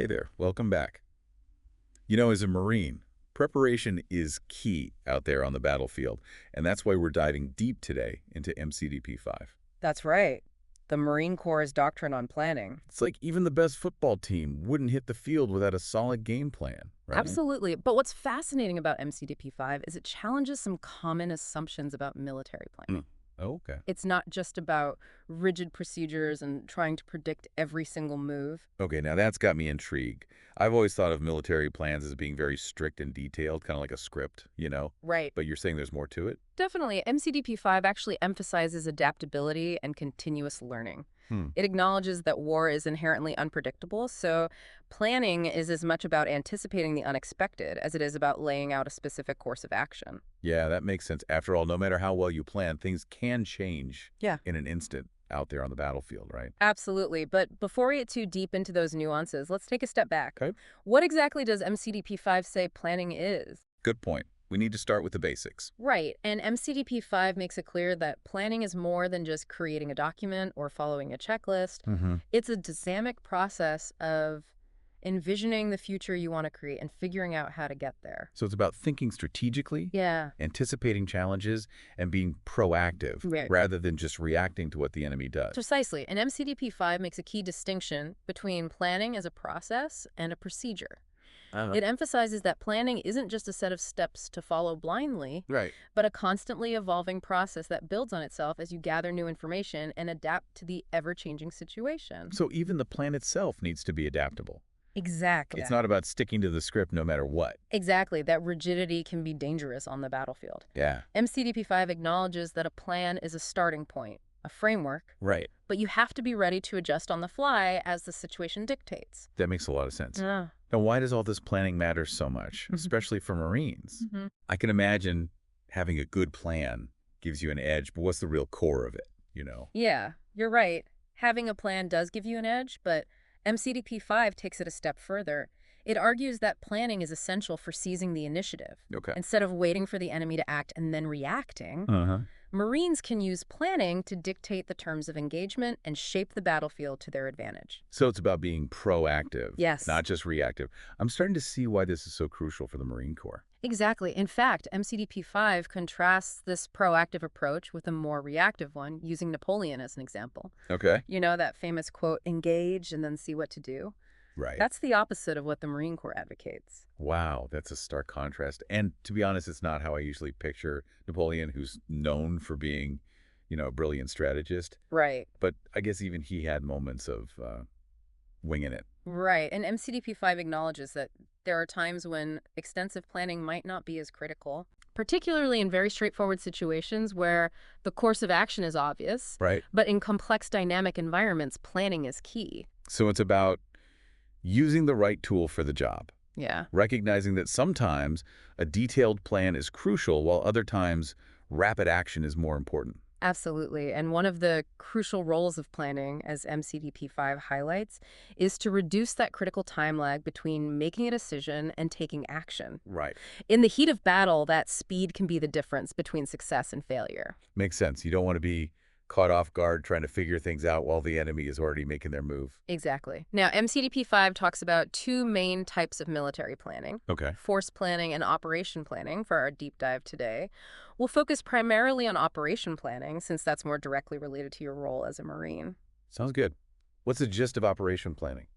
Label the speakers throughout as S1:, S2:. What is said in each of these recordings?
S1: Hey there, welcome back. You know, as a Marine, preparation is key out there on the battlefield, and that's why we're diving deep today into MCDP 5.
S2: That's right. The Marine Corps' doctrine on planning.
S1: It's like even the best football team wouldn't hit the field without a solid game plan, right?
S2: Absolutely. But what's fascinating about MCDP 5 is it challenges some common assumptions about military planning.
S1: Mm. Oh, okay.
S2: It's not just about rigid procedures and trying to predict every single move.
S1: Okay, now that's got me intrigued. I've always thought of military plans as being very strict and detailed, kind of like a script,
S2: Right.
S1: But you're saying there's more to it?
S2: Definitely. MCDP 5 actually emphasizes adaptability and continuous learning.
S1: Hmm.
S2: It acknowledges that war is inherently unpredictable, so planning is as much about anticipating the unexpected as it is about laying out a specific course of action.
S1: Yeah, that makes sense. After all, no matter how well you plan, things can change
S2: Yeah.
S1: in an instant out there on the battlefield, right?
S2: Absolutely. But before we get too deep into those nuances, let's take a step back.
S1: Okay.
S2: What exactly does MCDP 5 say planning is?
S1: Good point. We need to start with the basics.
S2: Right. And MCDP 5 makes it clear that planning is more than just creating a document or following a checklist.
S1: Mm-hmm.
S2: It's a dynamic process of envisioning the future you want to create and figuring out how to get there.
S1: So it's about thinking strategically,
S2: Yeah.
S1: anticipating challenges, and being proactive
S2: Right.
S1: rather than just reacting to what the enemy does.
S2: Precisely. And MCDP 5 makes a key distinction between planning as a process and a procedure. It emphasizes that planning isn't just a set of steps to follow blindly,
S1: Right.
S2: but a constantly evolving process that builds on itself as you gather new information and adapt to the ever-changing situation.
S1: So even the plan itself needs to be adaptable.
S2: Exactly.
S1: It's not about sticking to the script no matter what.
S2: Exactly. That rigidity can be dangerous on the battlefield.
S1: Yeah.
S2: MCDP 5 acknowledges that a plan is a starting point, a framework,
S1: Right.
S2: but you have to be ready to adjust on the fly as the situation dictates.
S1: That makes a lot of sense.
S2: Yeah.
S1: Now, why does all this planning matter so much, especially for Marines? I can imagine having a good plan gives you an edge, but what's the real core of it?
S2: Yeah, you're right. Having a plan does give you an edge, but MCDP 5 takes it a step further. It argues that planning is essential for seizing the initiative.
S1: Okay.
S2: Instead of waiting for the enemy to act and then reacting,
S1: Uh-huh.
S2: Marines can use planning to dictate the terms of engagement and shape the battlefield to their advantage.
S1: So it's about being proactive,
S2: Yes.
S1: not just reactive. I'm starting to see why this is so crucial for the Marine Corps.
S2: Exactly. In fact, MCDP 5 contrasts this proactive approach with a more reactive one, using Napoleon as an example.
S1: Okay.
S2: You know that famous quote, engage and then see what to do?
S1: Right.
S2: That's the opposite of what the Marine Corps advocates.
S1: Wow, that's a stark contrast. And to be honest, it's not how I usually picture Napoleon, who's known for being, a brilliant strategist.
S2: Right.
S1: But I guess even he had moments of winging it.
S2: Right. And MCDP 5 acknowledges that there are times when extensive planning might not be as critical, particularly in very straightforward situations where the course of action is obvious.
S1: Right.
S2: But in complex dynamic environments, planning is key.
S1: So it's about using the right tool for the job,
S2: Yeah.
S1: recognizing that sometimes a detailed plan is crucial while other times rapid action is more important.
S2: Absolutely. And one of the crucial roles of planning, as MCDP 5 highlights, is to reduce that critical time lag between making a decision and taking action.
S1: Right.
S2: In the heat of battle, that speed can be the difference between success and failure.
S1: Makes sense. You don't want to be caught off guard trying to figure things out while the enemy is already making their move.
S2: Exactly. Now, MCDP 5 talks about two main types of military planning,
S1: Okay.
S2: force planning and operation planning, for our deep dive today. We'll focus primarily on operation planning, since that's more directly related to your role as a Marine.
S1: Sounds good. What's the gist of operation planning?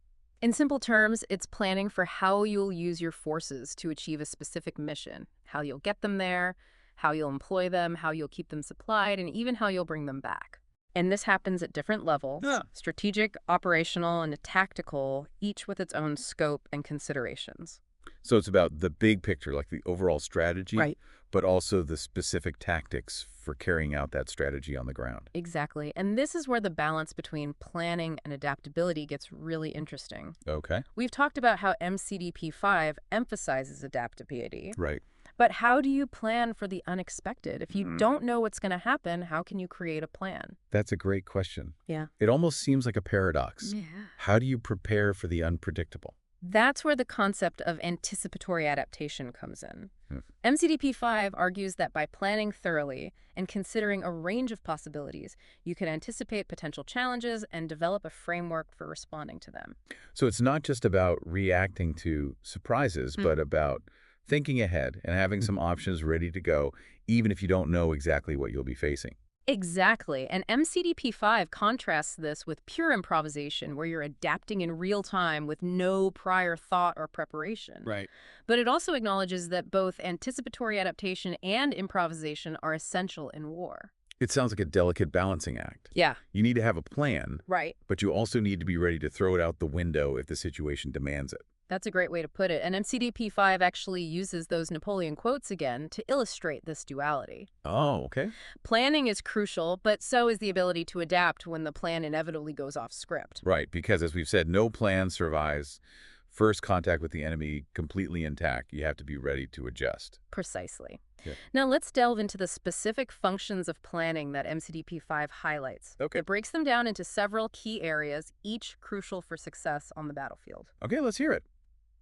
S2: In simple terms, it's planning for how you'll use your forces to achieve a specific mission, how you'll get them there, how you'll employ them, how you'll keep them supplied, and even how you'll bring them back. And this happens at different levels, strategic, operational, and tactical, each with its own scope and considerations.
S1: So it's about the big picture, like the overall strategy,
S2: Right.
S1: but also the specific tactics for carrying out that strategy on the ground.
S2: Exactly. And this is where the balance between planning and adaptability gets really interesting.
S1: Okay.
S2: We've talked about how MCDP 5 emphasizes adaptability.
S1: Right.
S2: But how do you plan for the unexpected? If you don't know what's going to happen, how can you create a plan?
S1: That's a great question.
S2: Yeah.
S1: It almost seems like a paradox.
S2: Yeah.
S1: How do you prepare for the unpredictable?
S2: That's where the concept of anticipatory adaptation comes in.
S1: Hmm.
S2: MCDP-5 argues that by planning thoroughly and considering a range of possibilities, you can anticipate potential challenges and develop a framework for responding to them.
S1: So it's not just about reacting to surprises, but about thinking ahead and having some options ready to go, even if you don't know exactly what you'll be facing.
S2: Exactly. And MCDP-5 contrasts this with pure improvisation, where you're adapting in real time with no prior thought or preparation.
S1: Right.
S2: But it also acknowledges that both anticipatory adaptation and improvisation are essential in war.
S1: It sounds like a delicate balancing act.
S2: Yeah,
S1: You need to have a plan,
S2: right.
S1: but you also need to be ready to throw it out the window if the situation demands it.
S2: That's a great way to put it. And MCDP-5 actually uses those Napoleon quotes again to illustrate this duality.
S1: Oh, okay.
S2: Planning is crucial, but so is the ability to adapt when the plan inevitably goes off script.
S1: Right, because as we've said, no plan survives first contact with the enemy completely intact. You have to be ready to adjust.
S2: Precisely.
S1: Yeah.
S2: Now let's delve into the specific functions of planning that MCDP-5 highlights.
S1: Okay.
S2: It breaks them down into several key areas, each crucial for success on the battlefield.
S1: Okay, let's hear it.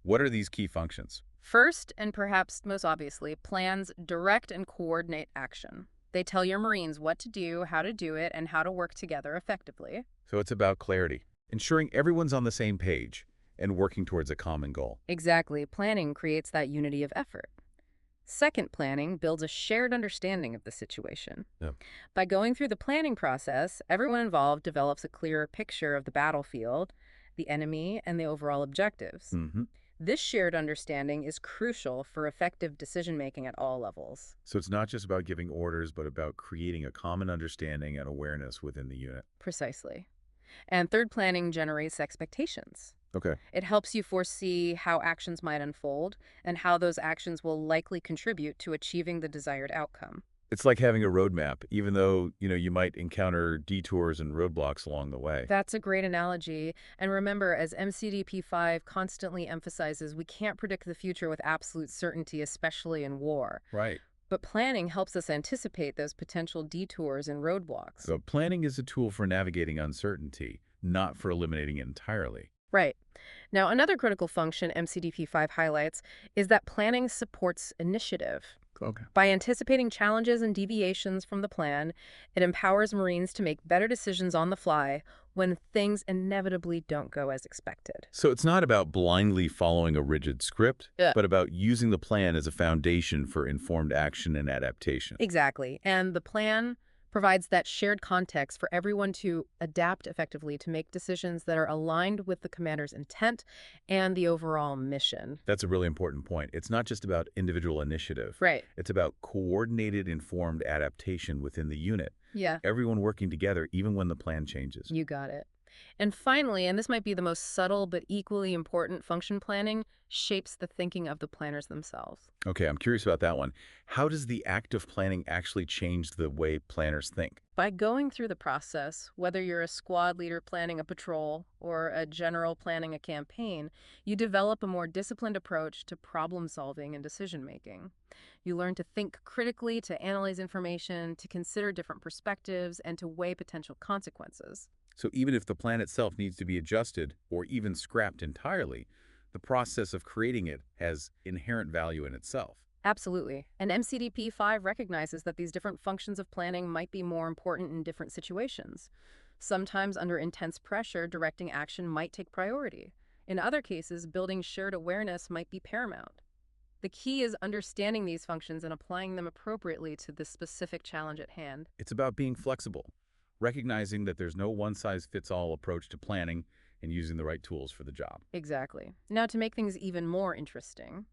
S1: What are these key functions?
S2: First, and perhaps most obviously, plans direct and coordinate action. They tell your Marines what to do, how to do it, and how to work together effectively.
S1: So it's about clarity, ensuring everyone's on the same page and working towards a common goal.
S2: Exactly. Planning creates that unity of effort. Second, planning builds a shared understanding of the situation.
S1: Yeah.
S2: By going through the planning process, everyone involved develops a clearer picture of the battlefield, the enemy, and the overall objectives.
S1: Mm-hmm.
S2: This shared understanding is crucial for effective decision-making at all levels.
S1: So it's not just about giving orders, but about creating a common understanding and awareness within the unit.
S2: Precisely. And third, planning generates expectations.
S1: Okay.
S2: It helps you foresee how actions might unfold and how those actions will likely contribute to achieving the desired outcome.
S1: It's like having a roadmap, even though, you might encounter detours and roadblocks along the way.
S2: That's a great analogy. And remember, as MCDP-5 constantly emphasizes, we can't predict the future with absolute certainty, especially in war.
S1: Right.
S2: But planning helps us anticipate those potential detours and roadblocks.
S1: So planning is a tool for navigating uncertainty, not for eliminating it entirely.
S2: Right. Now, another critical function MCDP-5 highlights is that planning supports initiative.
S1: Okay.
S2: By anticipating challenges and deviations from the plan, it empowers Marines to make better decisions on the fly when things inevitably don't go as expected.
S1: So it's not about blindly following a rigid script,
S2: Yeah.
S1: but about using the plan as a foundation for informed action and adaptation.
S2: Exactly. And the plan provides that shared context for everyone to adapt effectively to make decisions that are aligned with the commander's intent and the overall mission.
S1: That's a really important point. It's not just about individual initiative.
S2: Right.
S1: It's about coordinated, informed adaptation within the unit.
S2: Yeah.
S1: Everyone working together, even when the plan changes.
S2: You got it. And finally, and this might be the most subtle but equally important, function planning shapes the thinking of the planners themselves.
S1: Okay, I'm curious about that one. How does the act of planning actually change the way planners think?
S2: By going through the process, whether you're a squad leader planning a patrol or a general planning a campaign, you develop a more disciplined approach to problem solving and decision making. You learn to think critically, to analyze information, to consider different perspectives, and to weigh potential consequences.
S1: So even if the plan itself needs to be adjusted or even scrapped entirely, the process of creating it has inherent value in itself.
S2: Absolutely. And MCDP-5 recognizes that these different functions of planning might be more important in different situations. Sometimes under intense pressure, directing action might take priority. In other cases, building shared awareness might be paramount. The key is understanding these functions and applying them appropriately to the specific challenge at hand.
S1: It's about being flexible, recognizing that there's no one-size-fits-all approach to planning and using the right tools for the job.
S2: Exactly. Now, to make things even more interesting,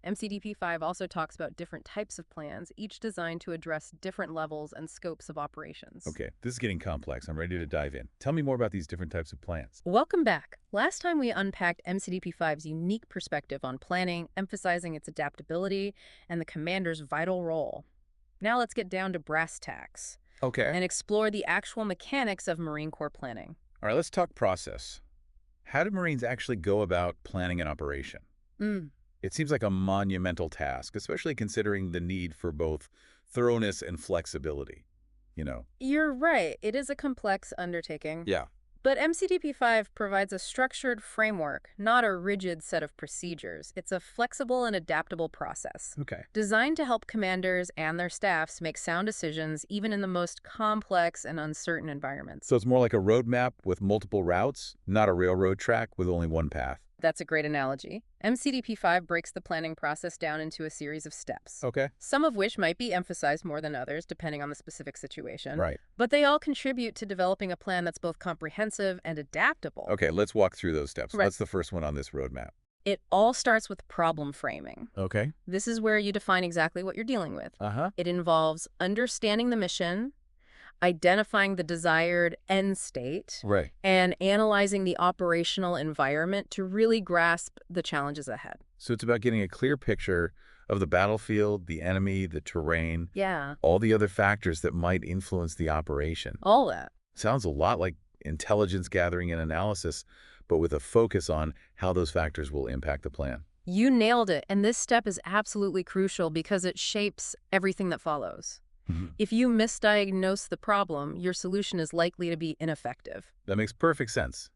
S2: MCDP-5 also talks about different types of plans, each designed to address different levels and scopes of operations.
S1: Okay, this is getting complex. I'm ready to dive in. Tell me more about these different types of plans.
S2: Welcome back. Last time we unpacked MCDP-5's unique perspective on planning, emphasizing its adaptability and the commander's vital role. Now let's get down to brass tacks
S1: Okay.
S2: and explore the actual mechanics of Marine Corps planning.
S1: All right, let's talk process. How do Marines actually go about planning an operation? It seems like a monumental task, especially considering the need for both thoroughness and flexibility.
S2: You're right. It is a complex undertaking.
S1: Yeah.
S2: But MCDP-5 provides a structured framework, not a rigid set of procedures. It's a flexible and adaptable process,
S1: Okay.
S2: designed to help commanders and their staffs make sound decisions even in the most complex and uncertain environments.
S1: So it's more like a roadmap with multiple routes, not a railroad track with only one path.
S2: That's a great analogy. MCDP-5 breaks the planning process down into a series of steps,
S1: Okay.
S2: some of which might be emphasized more than others depending on the specific situation.
S1: Right.
S2: But they all contribute to developing a plan that's both comprehensive and adaptable.
S1: Okay, let's walk through those steps.
S2: Right.
S1: What's the first one on this roadmap?
S2: It all starts with problem framing.
S1: Okay.
S2: This is where you define exactly what you're dealing with.
S1: Uh-huh.
S2: It involves understanding the mission, identifying the desired end state,
S1: Right.
S2: and analyzing the operational environment to really grasp the challenges ahead.
S1: So it's about getting a clear picture of the battlefield, the enemy, the terrain,
S2: Yeah,
S1: all the other factors that might influence the operation.
S2: all that.
S1: Sounds a lot like intelligence gathering and analysis, but with a focus on how those factors will impact the plan.
S2: You nailed it, and this step is absolutely crucial because it shapes everything that follows. If you misdiagnose the problem, your solution is likely to be ineffective.
S1: That makes perfect sense.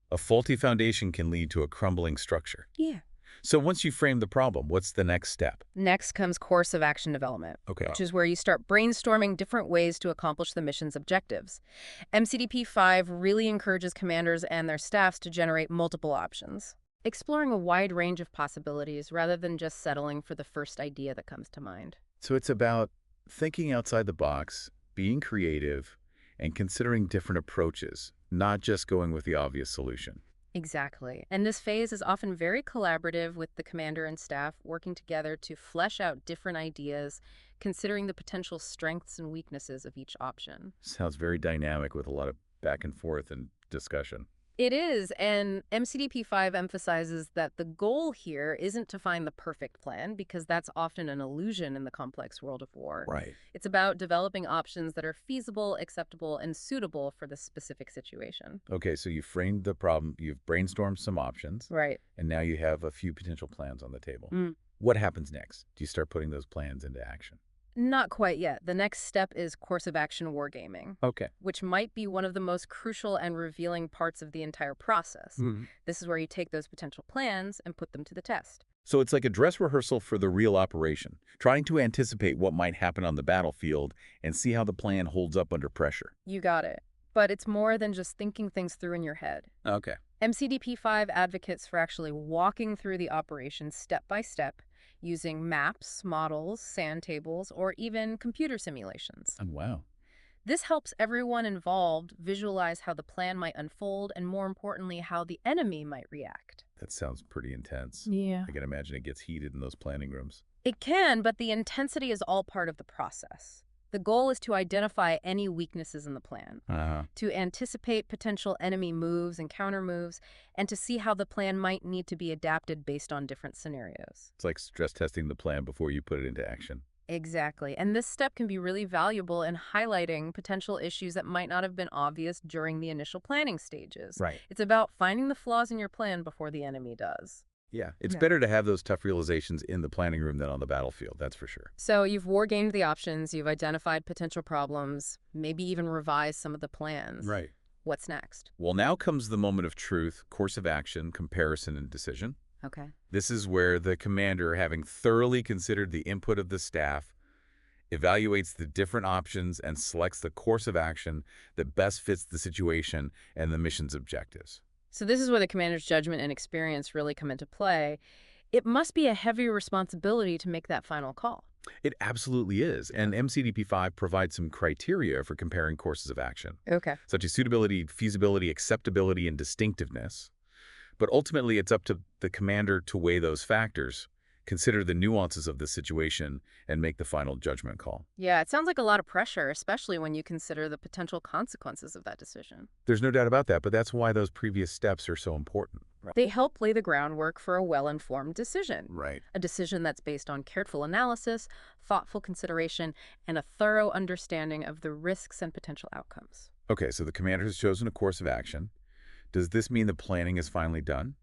S1: A faulty foundation can lead to a crumbling structure.
S2: Yeah.
S1: So once you frame the problem, what's the next step?
S2: Next comes course of action development,
S1: Okay.
S2: which is where you start brainstorming different ways to accomplish the mission's objectives. MCDP-5 really encourages commanders and their staffs to generate multiple options, exploring a wide range of possibilities rather than just settling for the first idea that comes to mind.
S1: So it's about thinking outside the box, being creative, and considering different approaches, not just going with the obvious solution.
S2: Exactly. And this phase is often very collaborative with the commander and staff working together to flesh out different ideas, considering the potential strengths and weaknesses of each option.
S1: Sounds very dynamic with a lot of back and forth and discussion.
S2: It is, and MCDP-5 emphasizes that the goal here isn't to find the perfect plan, because that's often an illusion in the complex world of war.
S1: Right.
S2: It's about developing options that are feasible, acceptable, and suitable for the specific situation.
S1: Okay, so you framed the problem, you've brainstormed some options,
S2: Right.
S1: and now you have a few potential plans on the table.
S2: Mm.
S1: What happens next? Do you start putting those plans into action?
S2: Not quite yet. The next step is course of action wargaming,
S1: Okay.
S2: which might be one of the most crucial and revealing parts of the entire process. This is where you take those potential plans and put them to the test.
S1: So it's like a dress rehearsal for the real operation, trying to anticipate what might happen on the battlefield and see how the plan holds up under pressure.
S2: You got it. But it's more than just thinking things through in your head.
S1: Okay.
S2: MCDP-5 advocates for actually walking through the operation step by step, using maps, models, sand tables, or even computer simulations.
S1: Oh, wow.
S2: This helps everyone involved visualize how the plan might unfold and, more importantly, how the enemy might react.
S1: That sounds pretty intense.
S2: Yeah.
S1: I can imagine it gets heated in those planning rooms.
S2: It can, but the intensity is all part of the process. The goal is to identify any weaknesses in the plan, to anticipate potential enemy moves and counter moves, and to see how the plan might need to be adapted based on different scenarios.
S1: It's like stress testing the plan before you put it into action.
S2: Exactly. And this step can be really valuable in highlighting potential issues that might not have been obvious during the initial planning stages.
S1: Right.
S2: It's about finding the flaws in your plan before the enemy does.
S1: Yeah. It's
S2: Yeah.
S1: better to have those tough realizations in the planning room than on the battlefield, that's for sure.
S2: So you've wargamed the options, you've identified potential problems, maybe even revised some of the plans.
S1: Right.
S2: What's next?
S1: Well, now comes the moment of truth, course of action, comparison, and decision.
S2: Okay.
S1: This is where the commander, having thoroughly considered the input of the staff, evaluates the different options and selects the course of action that best fits the situation and the mission's objectives.
S2: So this is where the commander's judgment and experience really come into play. It must be a heavy responsibility to make that final call.
S1: It absolutely is, and MCDP-5 provides some criteria for comparing courses of action,
S2: Okay.
S1: such as suitability, feasibility, acceptability, and distinctiveness. But ultimately, it's up to the commander to weigh those factors, consider the nuances of the situation, and make the final judgment call.
S2: Yeah, it sounds like a lot of pressure, especially when you consider the potential consequences of that decision.
S1: There's no doubt about that, but that's why those previous steps are so important.
S2: They help lay the groundwork for a well-informed decision.
S1: Right.
S2: A decision that's based on careful analysis, thoughtful consideration, and a thorough understanding of the risks and potential outcomes.
S1: Okay, so the commander has chosen a course of action. Does this mean the planning is finally done?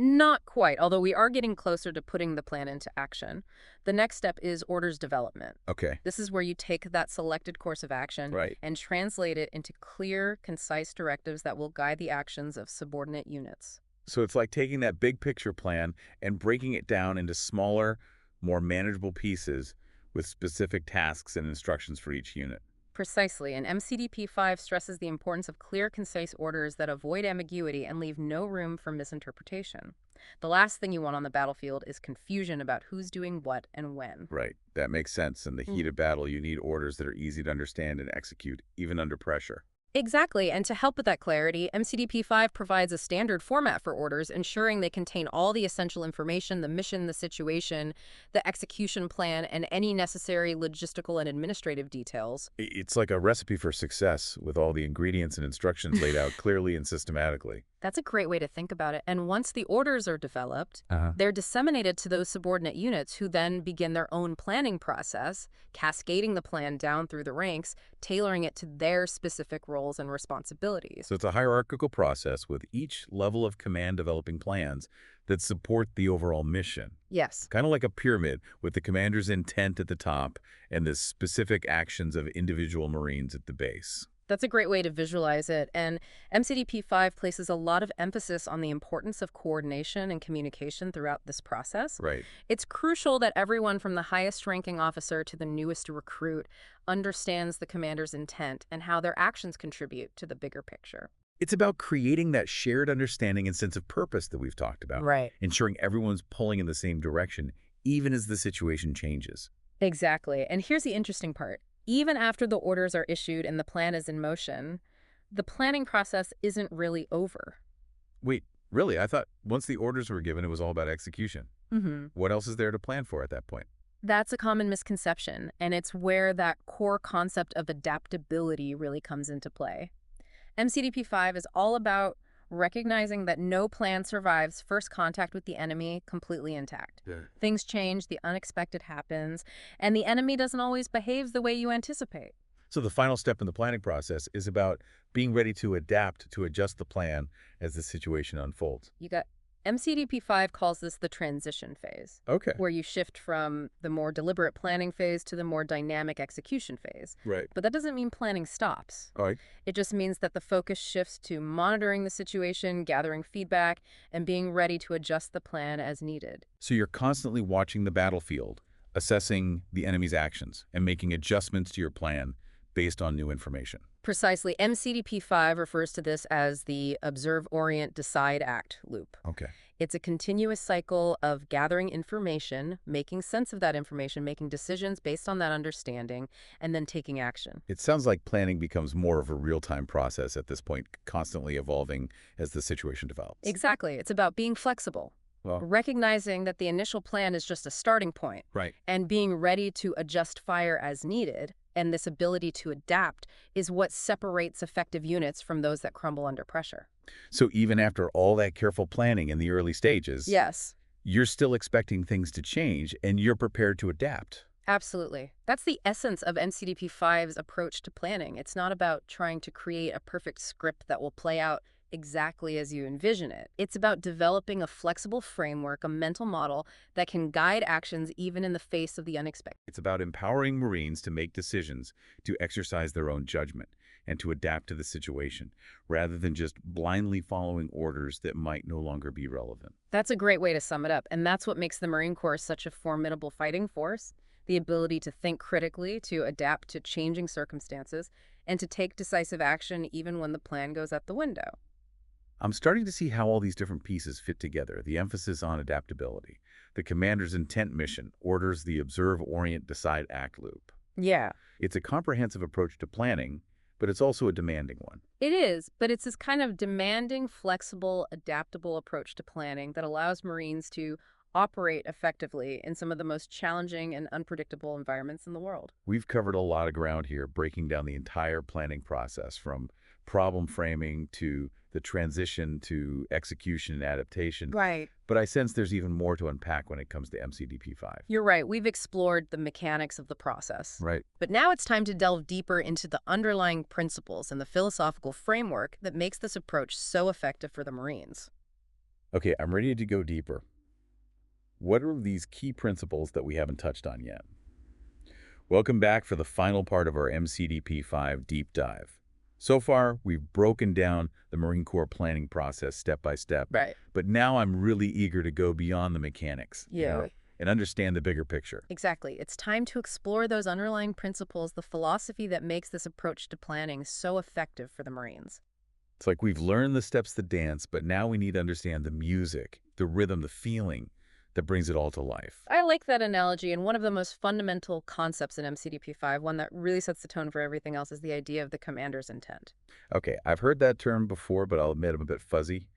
S2: Not quite, although we are getting closer to putting the plan into action. The next step is orders development.
S1: Okay.
S2: This is where you take that selected course of action
S1: Right.
S2: and translate it into clear, concise directives that will guide the actions of subordinate units.
S1: So it's like taking that big picture plan and breaking it down into smaller, more manageable pieces with specific tasks and instructions for each unit.
S2: Precisely, and MCDP 5 stresses the importance of clear, concise orders that avoid ambiguity and leave no room for misinterpretation. The last thing you want on the battlefield is confusion about who's doing what and when.
S1: Right. That makes sense. In the heat of battle, you need orders that are easy to understand and execute, even under pressure.
S2: Exactly, and to help with that clarity, MCDP 5 provides a standard format for orders, ensuring they contain all the essential information, the mission, the situation, the execution plan, and any necessary logistical and administrative details.
S1: It's like a recipe for success with all the ingredients and instructions laid out clearly and systematically.
S2: That's a great way to think about it. And once the orders are developed, they're disseminated to those subordinate units who then begin their own planning process, cascading the plan down through the ranks, tailoring it to their specific roles and responsibilities.
S1: So it's a hierarchical process with each level of command developing plans that support the overall mission.
S2: Yes.
S1: Kind of like a pyramid with the commander's intent at the top and the specific actions of individual Marines at the base.
S2: That's a great way to visualize it. And MCDP 5 places a lot of emphasis on the importance of coordination and communication throughout this process.
S1: Right.
S2: It's crucial that everyone from the highest ranking officer to the newest recruit understands the commander's intent and how their actions contribute to the bigger picture.
S1: It's about creating that shared understanding and sense of purpose that we've talked about.
S2: Right.
S1: Ensuring everyone's pulling in the same direction, even as the situation changes.
S2: Exactly. And here's the interesting part. Even after the orders are issued and the plan is in motion, the planning process isn't really over.
S1: Wait, really? I thought once the orders were given, it was all about execution. What else is there to plan for at that point?
S2: That's a common misconception, and it's where that core concept of adaptability really comes into play. MCDP 5 is all about recognizing that no plan survives first contact with the enemy completely intact. Things change, the unexpected happens, and the enemy doesn't always behave the way you anticipate.
S1: So the final step in the planning process is about being ready to adapt, to adjust the plan as the situation unfolds.
S2: You got MCDP 5 calls this the transition phase,
S1: Okay.
S2: where you shift from the more deliberate planning phase to the more dynamic execution phase.
S1: Right.
S2: But that doesn't mean planning stops.
S1: All right.
S2: It just means that the focus shifts to monitoring the situation, gathering feedback, and being ready to adjust the plan as needed.
S1: So you're constantly watching the battlefield, assessing the enemy's actions, and making adjustments to your plan based on new information.
S2: Precisely. MCDP 5 refers to this as the Observe, Orient, Decide, Act loop.
S1: Okay.
S2: It's a continuous cycle of gathering information, making sense of that information, making decisions based on that understanding, and then taking action.
S1: It sounds like planning becomes more of a real-time process at this point, constantly evolving as the situation develops.
S2: Exactly. It's about being flexible,
S1: Well,
S2: recognizing that the initial plan is just a starting point,
S1: right.
S2: and being ready to adjust fire as needed. And this ability to adapt is what separates effective units from those that crumble under pressure.
S1: So even after all that careful planning in the early stages,
S2: Yes,
S1: you're still expecting things to change and you're prepared to adapt.
S2: absolutely. That's the essence of MCDP 5's approach to planning. It's not about trying to create a perfect script that will play out exactly as you envision it. It's about developing a flexible framework, a mental model that can guide actions even in the face of the unexpected.
S1: It's about empowering Marines to make decisions, to exercise their own judgment, and to adapt to the situation, rather than just blindly following orders that might no longer be relevant.
S2: That's a great way to sum it up, and that's what makes the Marine Corps such a formidable fighting force, the ability to think critically, to adapt to changing circumstances, and to take decisive action even when the plan goes out the window.
S1: I'm starting to see how all these different pieces fit together, the emphasis on adaptability. The commander's intent mission orders the Observe, Orient, Decide, Act loop.
S2: Yeah.
S1: It's a comprehensive approach to planning, but it's also a demanding one.
S2: It is, but it's this kind of demanding, flexible, adaptable approach to planning that allows Marines to operate effectively in some of the most challenging and unpredictable environments in the world.
S1: We've covered a lot of ground here, breaking down the entire planning process from problem framing to the transition to execution and adaptation.
S2: Right.
S1: But I sense there's even more to unpack when it comes to MCDP 5.
S2: You're right. We've explored the mechanics of the process.
S1: Right.
S2: But now it's time to delve deeper into the underlying principles and the philosophical framework that makes this approach so effective for the Marines.
S1: Okay, I'm ready to go deeper. What are these key principles that we haven't touched on yet? Welcome back for the final part of our MCDP-5 deep dive. So far, we've broken down the Marine Corps planning process step by step,
S2: Right.
S1: but now I'm really eager to go beyond the mechanics,
S2: Yeah.
S1: and understand the bigger picture.
S2: Exactly. It's time to explore those underlying principles, the philosophy that makes this approach to planning so effective for the Marines.
S1: It's like we've learned the steps to dance, but now we need to understand the music, the rhythm, the feeling that brings it all to life.
S2: I like that analogy, and one of the most fundamental concepts in MCDP-5, one that really sets the tone for everything else, is the idea of the commander's intent.
S1: Okay, I've heard that term before, but I'll admit I'm a bit fuzzy.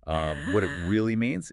S1: What it really means,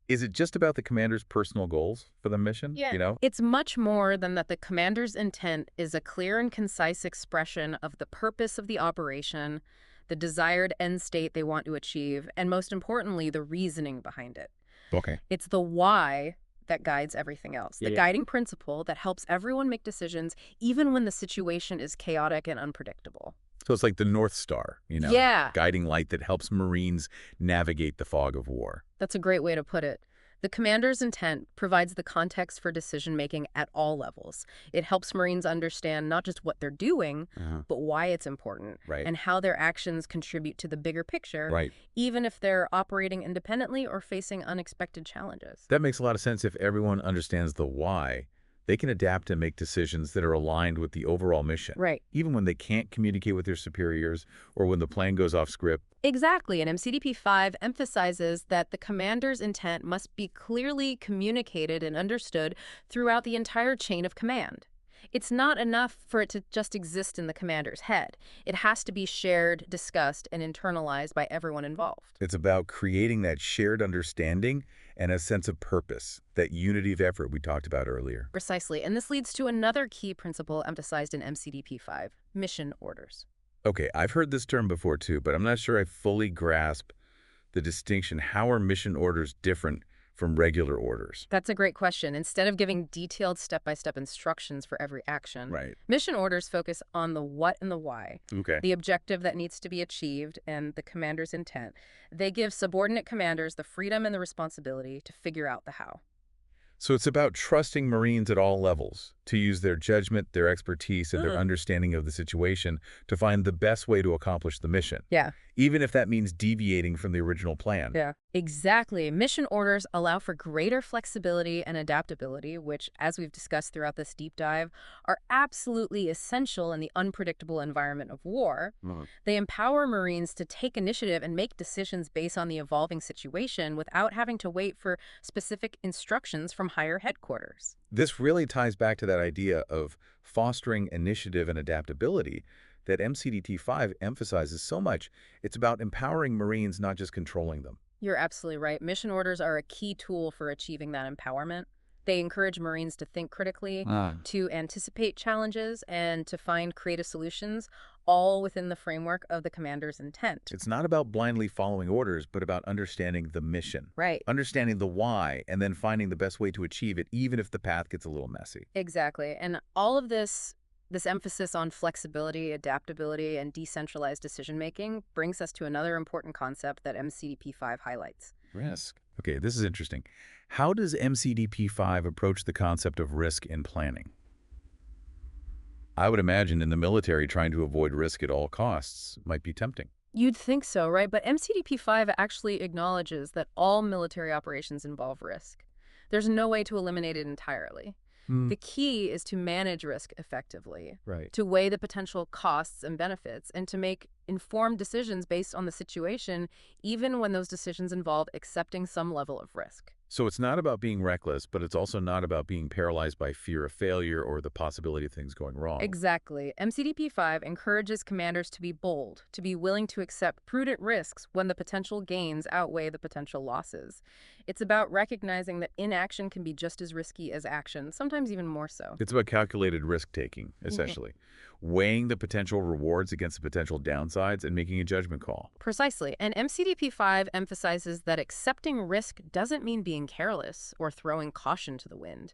S1: is it just about the commander's personal goals for the mission?
S2: Yeah.
S1: You know?
S2: It's much more than that. The commander's intent is a clear and concise expression of the purpose of the operation, the desired end state they want to achieve, and most importantly, the reasoning behind it.
S1: Okay.
S2: It's the why that guides everything else, the
S1: Yeah.
S2: guiding principle that helps everyone make decisions even when the situation is chaotic and unpredictable.
S1: So it's like the North Star,
S2: Yeah,
S1: guiding light that helps Marines navigate the fog of war.
S2: that's a great way to put it. The commander's intent provides the context for decision-making at all levels. It helps Marines understand not just what they're doing, but why it's important,
S1: Right.
S2: and how their actions contribute to the bigger picture,
S1: Right.
S2: even if they're operating independently or facing unexpected challenges.
S1: That makes a lot of sense. If everyone understands the why, they can adapt and make decisions that are aligned with the overall mission.
S2: Right.
S1: Even when they can't communicate with their superiors or when the plan goes off script.
S2: Exactly, and MCDP-5 emphasizes that the commander's intent must be clearly communicated and understood throughout the entire chain of command. It's not enough for it to just exist in the commander's head. It has to be shared, discussed, and internalized by everyone involved.
S1: It's about creating that shared understanding and a sense of purpose, that unity of effort we talked about earlier.
S2: Precisely, and this leads to another key principle emphasized in MCDP-5, mission orders.
S1: Okay, I've heard this term before too, but I'm not sure I fully grasp the distinction. How are mission orders different from regular orders?
S2: That's a great question. Instead of giving detailed step-by-step instructions for every action,
S1: Right.
S2: mission orders focus on the what and the why,
S1: Okay.
S2: the objective that needs to be achieved, and the commander's intent. They give subordinate commanders the freedom and the responsibility to figure out the how.
S1: So it's about trusting Marines at all levels to use their judgment, their expertise, and their understanding of the situation to find the best way to accomplish the mission,
S2: Yeah.
S1: even if that means deviating from the original plan.
S2: Yeah. Exactly. Mission orders allow for greater flexibility and adaptability, which, as we've discussed throughout this deep dive, are absolutely essential in the unpredictable environment of war. They empower Marines to take initiative and make decisions based on the evolving situation without having to wait for specific instructions from higher headquarters.
S1: This really ties back to that idea of fostering initiative and adaptability that MCDT-5 emphasizes so much. It's about empowering Marines, not just controlling them.
S2: You're absolutely right. Mission orders are a key tool for achieving that empowerment. They encourage Marines to think critically, to anticipate challenges, and to find creative solutions, all within the framework of the commander's intent.
S1: It's not about blindly following orders, but about understanding the mission,
S2: Right.
S1: understanding the why, and then finding the best way to achieve it, even if the path gets a little messy.
S2: Exactly. And all of this emphasis on flexibility, adaptability, and decentralized decision-making brings us to another important concept that MCDP-5 highlights.
S1: Risk. Okay, this is interesting. How does MCDP-5 approach the concept of risk in planning? I would imagine in the military trying to avoid risk at all costs might be tempting.
S2: You'd think so, right? But MCDP-5 actually acknowledges that all military operations involve risk. There's no way to eliminate it entirely. The key is to manage risk effectively,
S1: Right.
S2: to weigh the potential costs and benefits, and to make informed decisions based on the situation, even when those decisions involve accepting some level of risk.
S1: So it's not about being reckless, but it's also not about being paralyzed by fear of failure or the possibility of things going wrong.
S2: Exactly. MCDP-5 encourages commanders to be bold, to be willing to accept prudent risks when the potential gains outweigh the potential losses. It's about recognizing that inaction can be just as risky as action, sometimes even more so.
S1: It's about calculated risk-taking, essentially, weighing the potential rewards against the potential downsides and making a judgment call.
S2: Precisely. And MCDP-5 emphasizes that accepting risk doesn't mean being careless or throwing caution to the wind.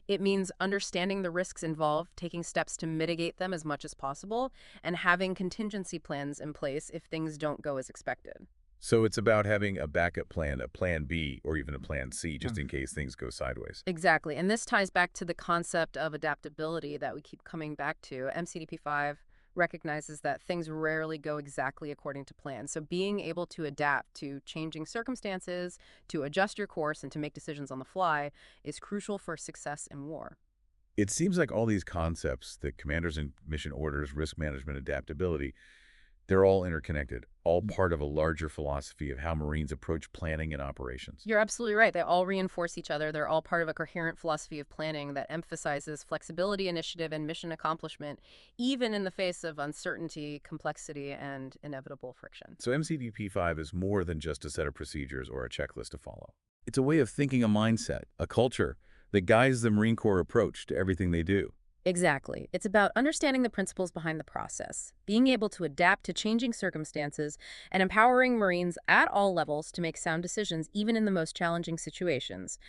S2: It means understanding the risks involved, taking steps to mitigate them as much as possible, and having contingency plans in place if things don't go as expected.
S1: So it's about having a backup plan, a plan B, or even a plan C, just in case things go sideways.
S2: Exactly. And this ties back to the concept of adaptability that we keep coming back to. MCDP5 recognizes that things rarely go exactly according to plan. So being able to adapt to changing circumstances, to adjust your course, and to make decisions on the fly is crucial for success in war.
S1: It seems like all these concepts, the commanders and mission orders, risk management, adaptability, they're all interconnected, all part of a larger philosophy of how Marines approach planning and operations.
S2: You're absolutely right. They all reinforce each other. They're all part of a coherent philosophy of planning that emphasizes flexibility, initiative, and mission accomplishment, even in the face of uncertainty, complexity, and inevitable friction.
S1: So MCDP5 is more than just a set of procedures or a checklist to follow. It's a way of thinking, a mindset, a culture that guides the Marine Corps approach to everything they do.
S2: Exactly. It's about understanding the principles behind the process, being able to adapt to changing circumstances, and empowering Marines at all levels to make sound decisions even in the most challenging situations.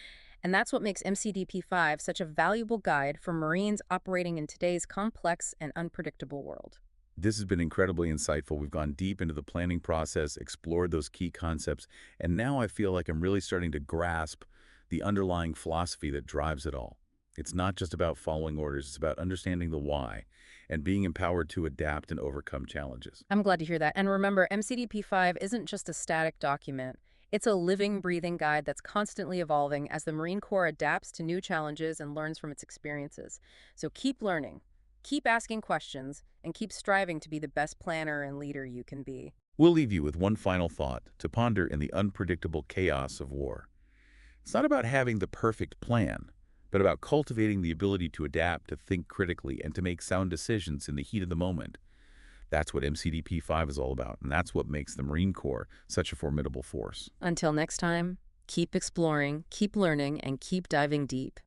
S2: And that's what makes MCDP5 such a valuable guide for Marines operating in today's complex and unpredictable world.
S1: This has been incredibly insightful. We've gone deep into the planning process, explored those key concepts, and now I feel like I'm really starting to grasp the underlying philosophy that drives it all. It's not just about following orders, it's about understanding the why and being empowered to adapt and overcome challenges.
S2: I'm glad to hear that. And remember, MCDP5 isn't just a static document. It's a living, breathing guide that's constantly evolving as the Marine Corps adapts to new challenges and learns from its experiences. So keep learning, keep asking questions, and keep striving to be the best planner and leader you can be.
S1: We'll leave you with one final thought to ponder in the unpredictable chaos of war. It's not about having the perfect plan, but about cultivating the ability to adapt, to think critically, and to make sound decisions in the heat of the moment. That's what MCDP5 is all about, and that's what makes the Marine Corps such a formidable force.
S2: Until next time, keep exploring, keep learning, and keep diving deep.